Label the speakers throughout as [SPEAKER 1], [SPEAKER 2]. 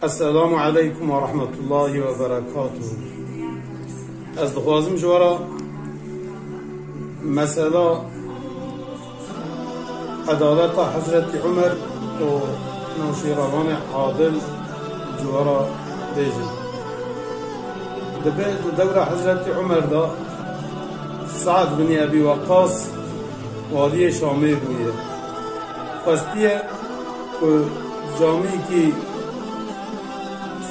[SPEAKER 1] السلام علیکم و رحمت الله و برکاته. از دخوازم جوارا مسئله عدالت حضرت عمر و نوشیروان عادل جوارا بیجن. دبیت دور حضرت عمر دا سعد بن ابی وقاص والی شامی بویه. خواستیه که جامی کی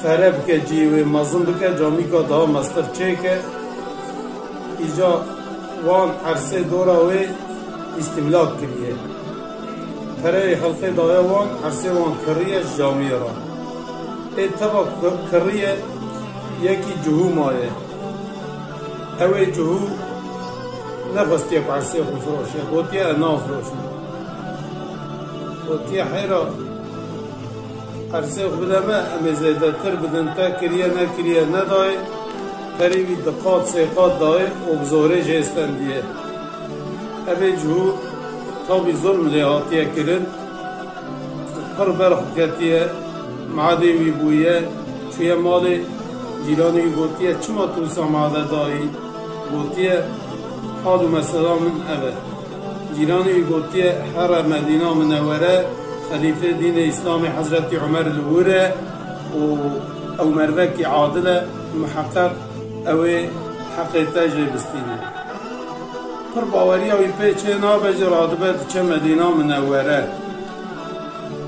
[SPEAKER 1] فرب که جیوه مظلم بکه جامی که دا مستر چه که ایجا وان عرصه دورا و استملاک کریه پره خلقه دایا وان عرصه وان کریه جامی را اتبا کریه یکی جهو مایه اوه جهو نفستیه که عرصه خود فروشه گوتیه انا فروشه گوتیه حیرا عرصه خود بدمه امی زیده تر بدن تا کریه نکریه ندای قریبی دقات سیقات دای و بزوره جیستن دیه اوه جهو تابی ظلم لیهاتیه کرن پر برخوکتیه معادیوی بویه چویه مال جیرانوی گوتیه چما توسا معاده دایی گوتیه حال و مسئله من اوه جیرانوی گوتیه هر مدینه منوره خلیفه دین اسلام حضرت عمر الوره و او مروکی عادله محقق اوه حقیقه جای بستینه پر باوری اوی پیچه نابجر عادبه چه مدینه منوره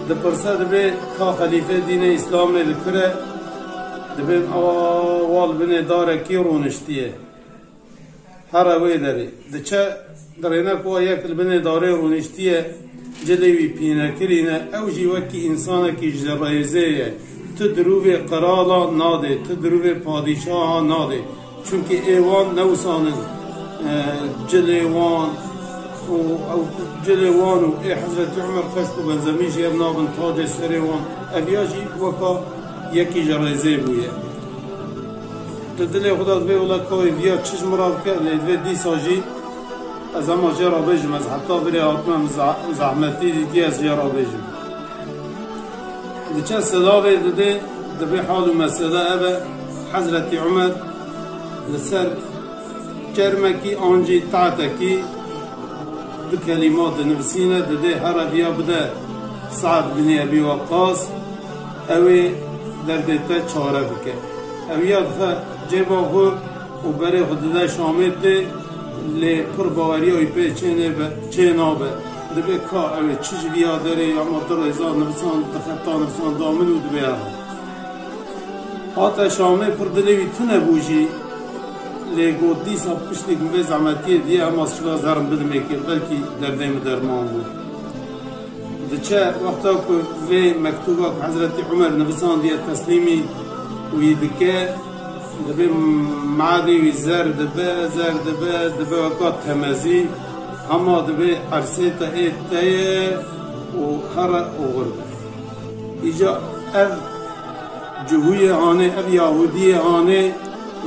[SPEAKER 1] ده پرسه دبه که خلیفه دین اسلام لکره دبه آوال بینه داره کی رونشتیه هر اوی داره ده چه درینه که یک بینه داره رونشتیه جلوی پینه کرینه او جیوکی انسانه که جرائزه تو دروی قرالا ناده تو دروی پادشاه ناده چونکه ایوان نوسانه جلوان او جلوان و ای حضرت عمر خشک و بنزمیش یبنا بن تاج سریوان اویاجی وکا یکی جرائزه بویه دل خدا دبی اولا که ویا چش مراد که لیدوی دی ساجی از اما جرا بجم از حتی بری آتمم زحمتی دیدی از جرا بجم دیچه صلاوه دده دبی حال و مسئله اوه حضرت عمر لسر کرمکی آنجی تعتکی دو کلمات نفسینه دده هر بیا بده سعد بن ابی وقاص اوه در دیتا چاره بکه اویا دفع جیبا خود و بری خود ده شامت ده لی پر باوری های پی چه نابه دبی که اوه چیز بیا داره یا مطر ازاد نفسان دخطا نفسان دامن و دبی ها حتی شامه پر دلیوی تو نبوشی لی گودی سب پشتی کنوی زحمتیه دیه اما شلا زرم بدمه که بلکی دردیم درمان بود دچه وقتا که وی مکتوبا که حضرت عمر نفسان دیه تسلیمی وی دکه دبی معادی وی زر دبی وکات تمزی اما دبی عرصه تا اید تایه و هر اوغرده ایجا اف جهوی آنه اف یهودی آنه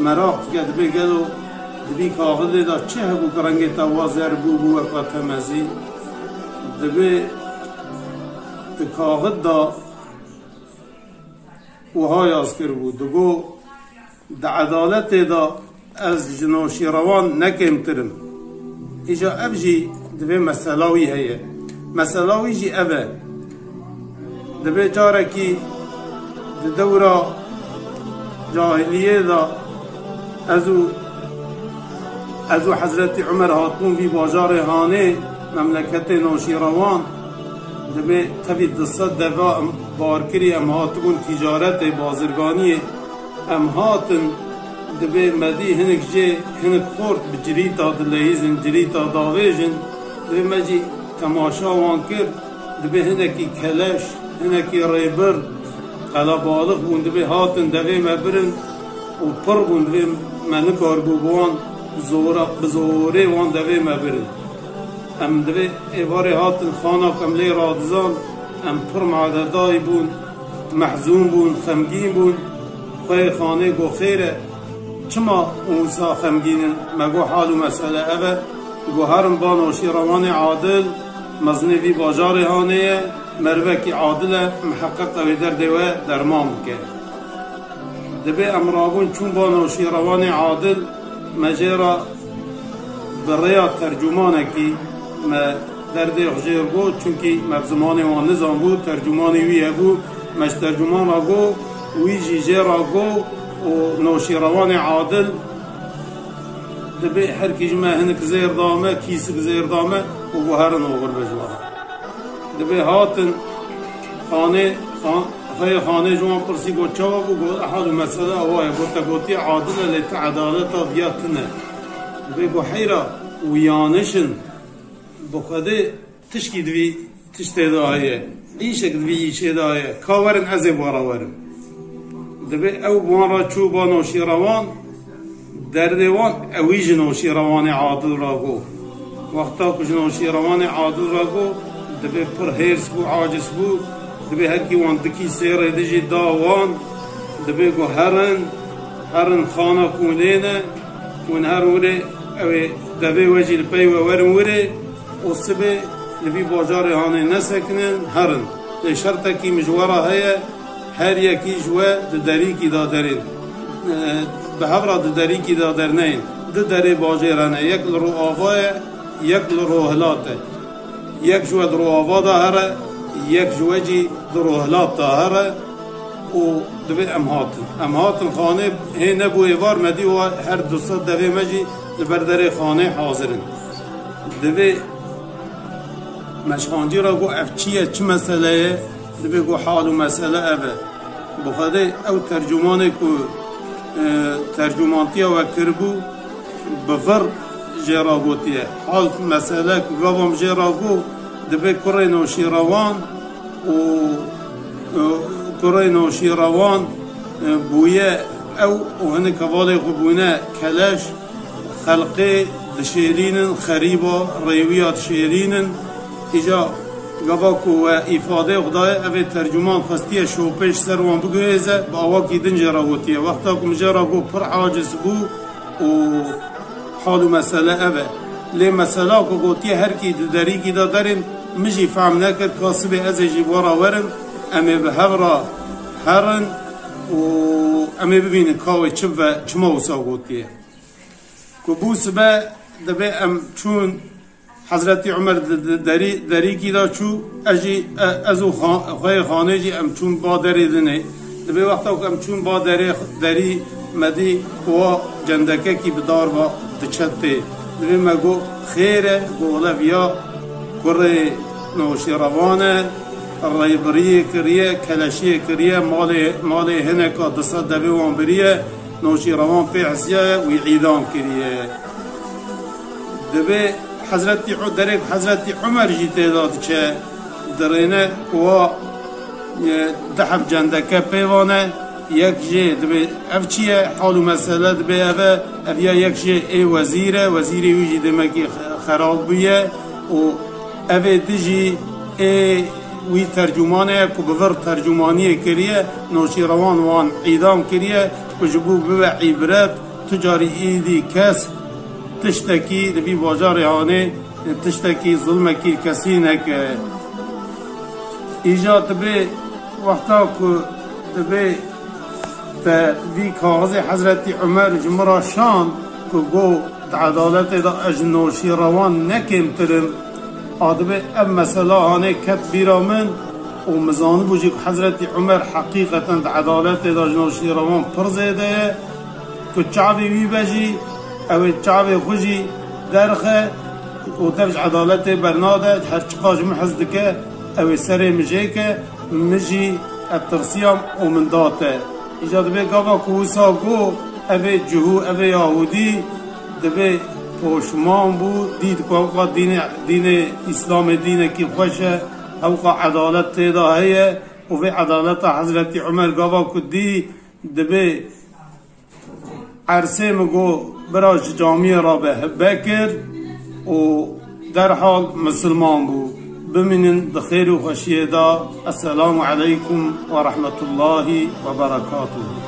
[SPEAKER 1] مراقت که دبی گلو دبی کاغده دا چه هبو کرنگی تا وازر بو وکات تمزی دبی کاغد دا وهای از کر بود دگو دا عدالت دا از جنوشی روان نکم ترم ایجا اب جی دبی مسئلاوی هیه مسئلاوی جی ابه دبی جاره کی دورا جاهلیه دا ازو حضرت عمر هاتون بی باجار هانه مملکت نوشی روان دبی تبی دست دفاع بارکری ام هاتون تجارت بازرگانی ام هاتن دبی مدی هنک جه هنک خورد بجریتا دلیزن جریتا داویجن دبی مجی تماشا وان کرد دبی هنکی کلش هنکی ریبر قلا بالغ بون دبی هاتن دبی مبرن و پر بون دبی منکار بوان بزوره وان دبی مبرن ام دبی ایواری هاتن خانا کملی رادزان ام پر معددای بون محزون بون خمگین بون خواه خانه گو خیره چما اونسا خمگینن مگو حال و مسئله اوه گو هرم با نوشی روان عادل مزنوی باجار هانه مروکی عادل محقق و درد و درمان بکه دبی امرابون چون با نوشیروان عادل مجرا برای ترجمانه کی ما درد خجیر بود چونکی مبزمان و نظام بود ترجمانی ویه بود مش ترجمان را گو وی جیجه را گو و نوشیروان عادل دبی هر کی جمع هنک زیر دامه کیسک زیر دامه و بهرن و غرب جواه دبی هاتن خانه جوان پرسی گو چاوا بو گو احال مسئله اوای گوتا گوتی عادل لیت عدالتا بیاتنه دبی گو حیرا ویانشن بخده تشکی دوی تشتی دایه ایشک دوی ایشه دایه کاورن ازی بارا ورم دبی او بارا چو با نوشیروان در دیوان اویج نوشیروان عادل را گو وقتا کش نوشیروان عادل را گو دبی پر هیرس بو عاجز بو دبی هر کی وان دکی سیر دیجی داوان دبی گو هرن خانه کونینه کون هر وره اوی دبی وجی لپی و ورم وره و سبی لبی باجار هانه نسکنن هرن ده شرطه کی مجوره هیا هر یکی جوه ده دری کی دادرین به هفرا ده دری کی دادرنین ده دری باجرانه یک لرو آواه یک لرو هلاته یک جوه درو آواه ده هره یک جوه جی درو هلات ده هره و دبی امهاتن خانه هی نبو ایوار مدی و هر دوست دوی مجی لبردر خانه حاضرن دبی مشخانجی را گو اف چیه چه مسئله دبی گو حال و مسئله اوه بخده او ترجمانه که ترجمانتیه و کربو بفر جرا گوتیه حال مسئله که گوام جرا گو دبی کره نوشیروان و کره نوشیروان بویه او هنه کواله خبونه کلش خلقه دشیرینن خریبا ریویات شیرینن ایجا گواکو و افاده خدای اوه ترجمان خستیه شوپش سروان بگویزه با آواکی دن جراوتیه وقتا کم جراگو پر عاجز بو و حالو مسئله اوه لی مسئله که گوتیه هر کی داری کی دا داریم مجی فهم نکرد کاسب از جیبورا ورم امی به هورا هرن و امی ببینه کاوی چما وسا گوتیه که بوس به دبی ام چون حضرت عمر دری کی دا چو اجی ازو خانه جی ام چون با دری دنه دبی وقتا که ام چون با دری مدی و جندکه کی بدار با دچته دبی مگو خیره گولویا کره نوشیروانه ریبریه کریه کلشیه کریه مال هنکا دست دبی وان بریه نوشیروان پیعسیه و عیدام کریه دبی حضرت عمر جی تعداد چه درینه و دحب جندکه پیوانه یک جه دبی اف چیه حال و مسئله دبی اف یا یک جه ای وزیری ویجی دمکی خراب بیه و اف دیجی ای وی ترجمانه که بفر ترجمانی کریه نوشیروان وان عیدام کریه کجبو بو عبرت تجاری ایدی کس تشتکی لبی باجار هانه تشتکی ظلمکی کسی نکه ایجا تبی وقتا که تبی وی کاغذ حضرت عمر جمرا شان که گو عدالت دا اجنوشیروان نکم ترم آدبه ام مسئله هانه کت بیرامن و مزانه بوجی که حضرت عمر حقیقتا عدالت دا اجنوشیروان پرزیده که چعبی وی بجی او چعب خوشی درخه و تفج عدالت برناده هر چقاش محزد که او سر مجی که مجی الترسیام و من داته ایجاد به گاوا کوسا گو او جهو او یهودی دبه پوشمان بود دید که اوقا دین اسلام دین کی خوشه اوقا عدالت تیدا هیه و به عدالت حضرت عمر گاوا کدی دبه عرصه مگو براش جامعه را به بکر و در حال مسلمان بود بمنن بخير وخشيه دا. السلام عليكم ورحمة الله وبركاته.